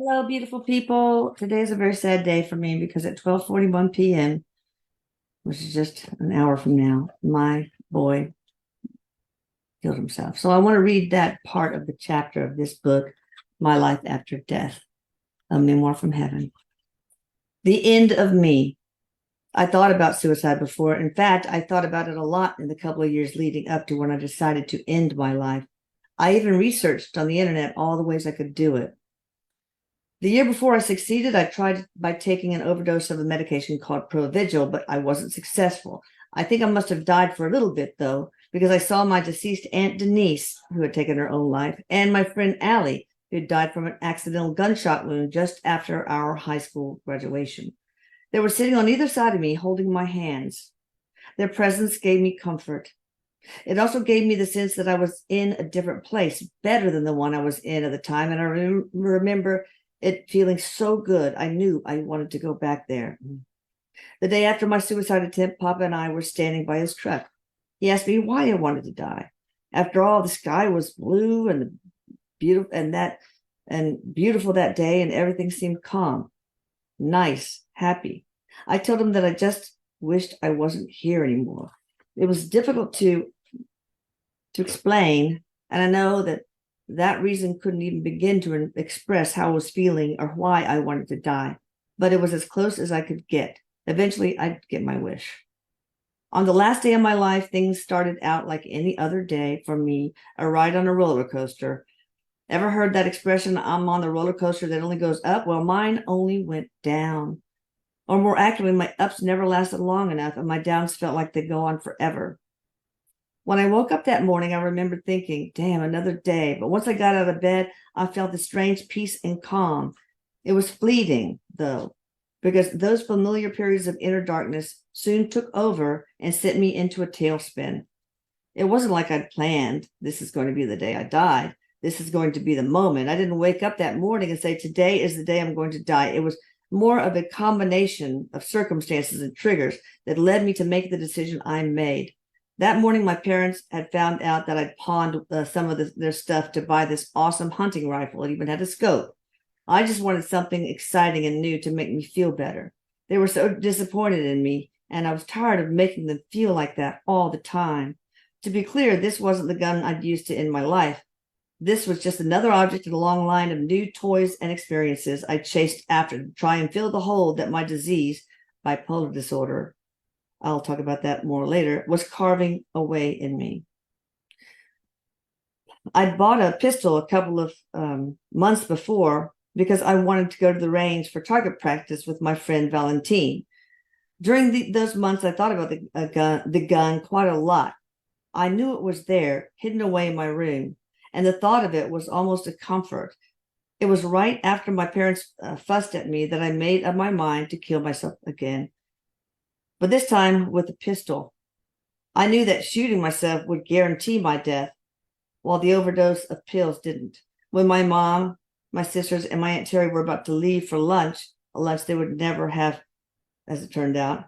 Hello, beautiful people. Today is a very sad day for me because at 12:41 p.m., which is just an hour from now, my boy killed himself. So I want to read that part of the chapter of this book, My Life After Death, a memoir from heaven. The end of me. I thought about suicide before. In fact, I thought about it a lot in the couple of years leading up to when I decided to end my life. I even researched on the internet all the ways I could do it. The year before I succeeded, I tried by taking an overdose of a medication called Provigil, but I wasn't successful. I think I must have died for a little bit, though, because I saw my deceased Aunt Denise, who had taken her own life, and my friend Allie, who had died from an accidental gunshot wound just after our high school graduation. They were sitting on either side of me, holding my hands. Their presence gave me comfort. It also gave me the sense that I was in a different place, better than the one I was in at the time, and I remember it feeling so good. I knew I wanted to go back there. The day after my suicide attempt, Papa and I were standing by his truck. He asked me why I wanted to die. After all, the sky was blue and beautiful that day, and everything seemed calm, nice, happy. I told him that I just wished I wasn't here anymore. It was difficult to explain, and I know that reason couldn't even begin to express how I was feeling or why I wanted to die, but it was as close as I could get. Eventually, I'd get my wish. On the last day of my life, things started out like any other day for me, a ride on a roller coaster. Ever heard that expression, I'm on the roller coaster that only goes up? Well, mine only went down. Or more accurately, my ups never lasted long enough, and my downs felt like they'd go on forever. When I woke up that morning, I remembered thinking, damn, another day. But once I got out of bed, I felt a strange peace and calm. It was fleeting, though, because those familiar periods of inner darkness soon took over and sent me into a tailspin. It wasn't like I'd planned, this is going to be the day I died. This is going to be the moment. I didn't wake up that morning and say, today is the day I'm going to die. It was more of a combination of circumstances and triggers that led me to make the decision I made. That morning, my parents had found out that I'd pawned some of their stuff to buy this awesome hunting rifle. It even had a scope. I just wanted something exciting and new to make me feel better. They were so disappointed in me, and I was tired of making them feel like that all the time. To be clear, this wasn't the gun I'd used to end my life. This was just another object in a long line of new toys and experiences I chased after to try and fill the hole that my disease, bipolar disorder, I'll talk about that more later, was carving away in me. I'd bought a pistol a couple of months before because I wanted to go to the range for target practice with my friend Valentine. During those months, I thought about the gun quite a lot. I knew it was there, hidden away in my room, and the thought of it was almost a comfort. It was right after my parents fussed at me that I made up my mind to kill myself again, but this time with a pistol. I knew that shooting myself would guarantee my death, while the overdose of pills didn't. When my mom, my sisters, and my Aunt Terry were about to leave for lunch, a lunch they would never have, as it turned out,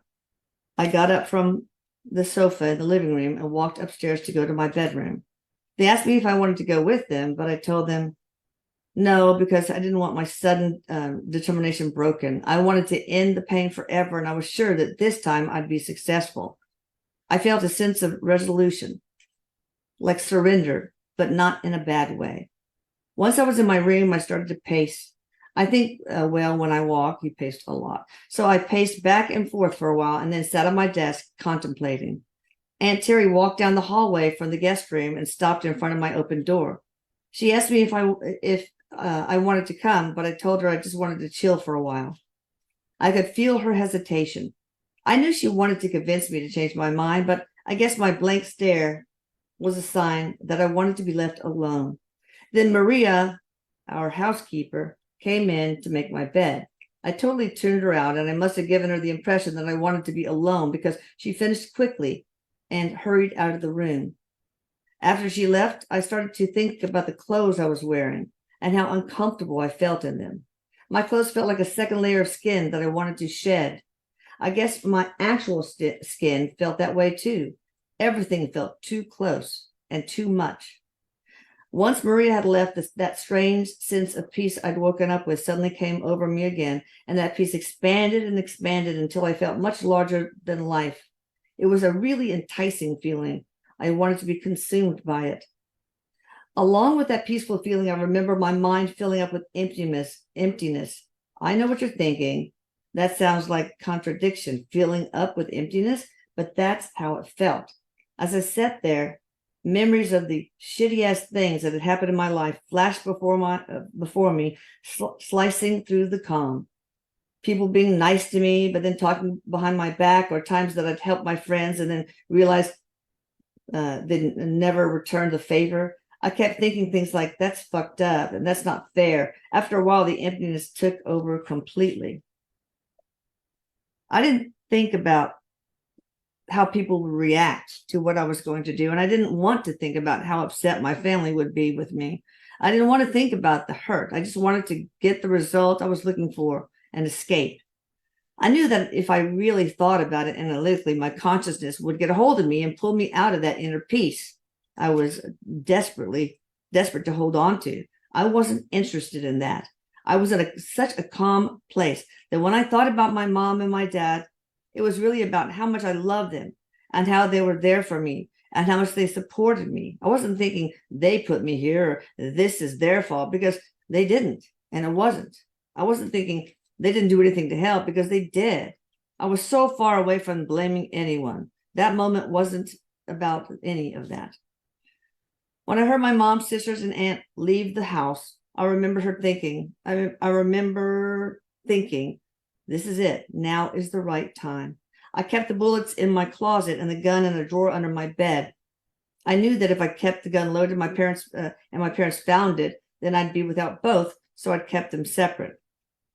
I got up from the sofa in the living room and walked upstairs to go to my bedroom. They asked me if I wanted to go with them, but I told them no, because I didn't want my sudden determination broken. I wanted to end the pain forever, and I was sure that this time I'd be successful. I felt a sense of resolution, like surrender, but not in a bad way. Once I was in my room, I started to pace. I think, when I walk, you paced a lot. So I paced back and forth for a while and then sat on my desk contemplating. Aunt Terry walked down the hallway from the guest room and stopped in front of my open door. She asked me if I wanted to come, but I told her I just wanted to chill for a while. I could feel her hesitation. I knew she wanted to convince me to change my mind, but I guess my blank stare was a sign that I wanted to be left alone. Then Maria, our housekeeper, came in to make my bed. I totally turned her out, and I must have given her the impression that I wanted to be alone because she finished quickly and hurried out of the room. After she left, I started to think about the clothes I was wearing and how uncomfortable I felt in them. My clothes felt like a second layer of skin that I wanted to shed. I guess my actual skin felt that way too. Everything felt too close and too much. Once Maria had left, that strange sense of peace I'd woken up with suddenly came over me again, and that peace expanded and expanded until I felt much larger than life. It was a really enticing feeling. I wanted to be consumed by it. Along with that peaceful feeling, I remember my mind filling up with emptiness. I know what you're thinking. That sounds like contradiction, filling up with emptiness, but that's how it felt. As I sat there, memories of the shitty ass things that had happened in my life flashed before me, slicing through the calm. People being nice to me, but then talking behind my back, or times that I'd helped my friends and then realized they never returned the favor. I kept thinking things like, that's fucked up and that's not fair. After a while, the emptiness took over completely. I didn't think about how people would react to what I was going to do. And I didn't want to think about how upset my family would be with me. I didn't want to think about the hurt. I just wanted to get the result I was looking for and escape. I knew that if I really thought about it analytically, my consciousness would get a hold of me and pull me out of that inner peace I was desperate to hold on to. I wasn't interested in that. I was in such a calm place that when I thought about my mom and my dad, it was really about how much I loved them and how they were there for me and how much they supported me. I wasn't thinking they put me here or this is their fault, because they didn't, and it wasn't. I wasn't thinking they didn't do anything to help, because they did. I was so far away from blaming anyone. That moment wasn't about any of that. When I heard my mom, sisters, and aunt leave the house, I remember thinking, this is it. Now is the right time. I kept the bullets in my closet and the gun in a drawer under my bed. I knew that if I kept the gun loaded, my parents found it, then I'd be without both, so I'd kept them separate.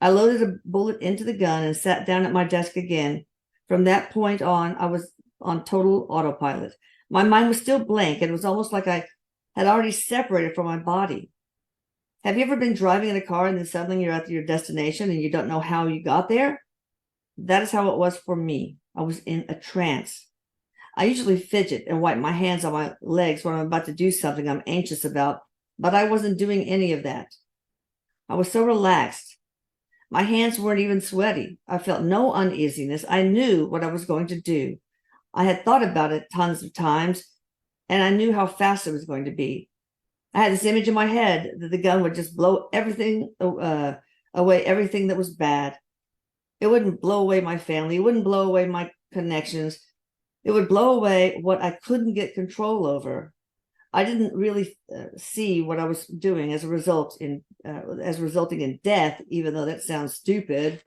I loaded a bullet into the gun and sat down at my desk again. From that point on, I was on total autopilot. My mind was still blank, and it was almost like I had already separated from my body. Have you ever been driving in a car and then suddenly you're at your destination and you don't know how you got there? That is how it was for me. I was in a trance. I usually fidget and wipe my hands on my legs when I'm about to do something I'm anxious about, but I wasn't doing any of that. I was so relaxed. My hands weren't even sweaty. I felt no uneasiness. I knew what I was going to do. I had thought about it tons of times, and I knew how fast it was going to be. I had this image in my head that the gun would just blow everything away, everything that was bad. It wouldn't blow away my family. It wouldn't blow away my connections. It would blow away what I couldn't get control over. I didn't really see what I was doing as resulting in death, even though that sounds stupid.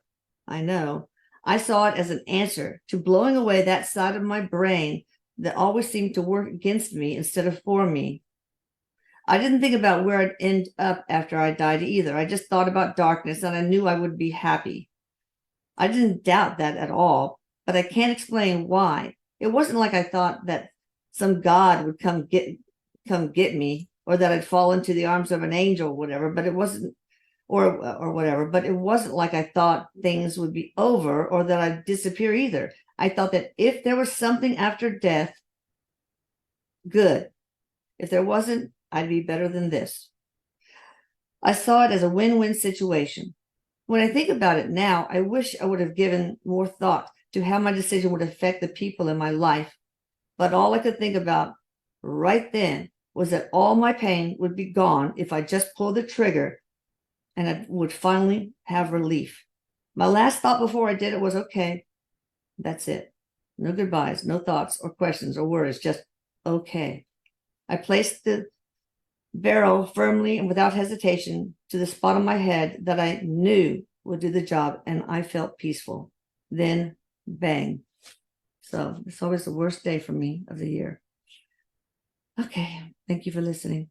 I know. I saw it as an answer to blowing away that side of my brain that always seemed to work against me instead of for me. I didn't think about where I'd end up after I died either. I just thought about darkness, and I knew I would be happy. I didn't doubt that at all, but I can't explain why. It wasn't like I thought that some God would come get me, or that I'd fall into the arms of an angel, or whatever. But it wasn't, or whatever. But it wasn't like I thought things would be over or that I'd disappear either. I thought that if there was something after death, good. If there wasn't, I'd be better than this. I saw it as a win-win situation. When I think about it now, I wish I would have given more thought to how my decision would affect the people in my life. But all I could think about right then was that all my pain would be gone if I just pulled the trigger, and I would finally have relief. My last thought before I did it was, okay, that's it. No goodbyes, no thoughts or questions or words, just okay. I placed the barrel firmly and without hesitation to the spot on my head that I knew would do the job, and I felt peaceful. Then, bang. So it's always the worst day for me of the year. Okay, thank you for listening.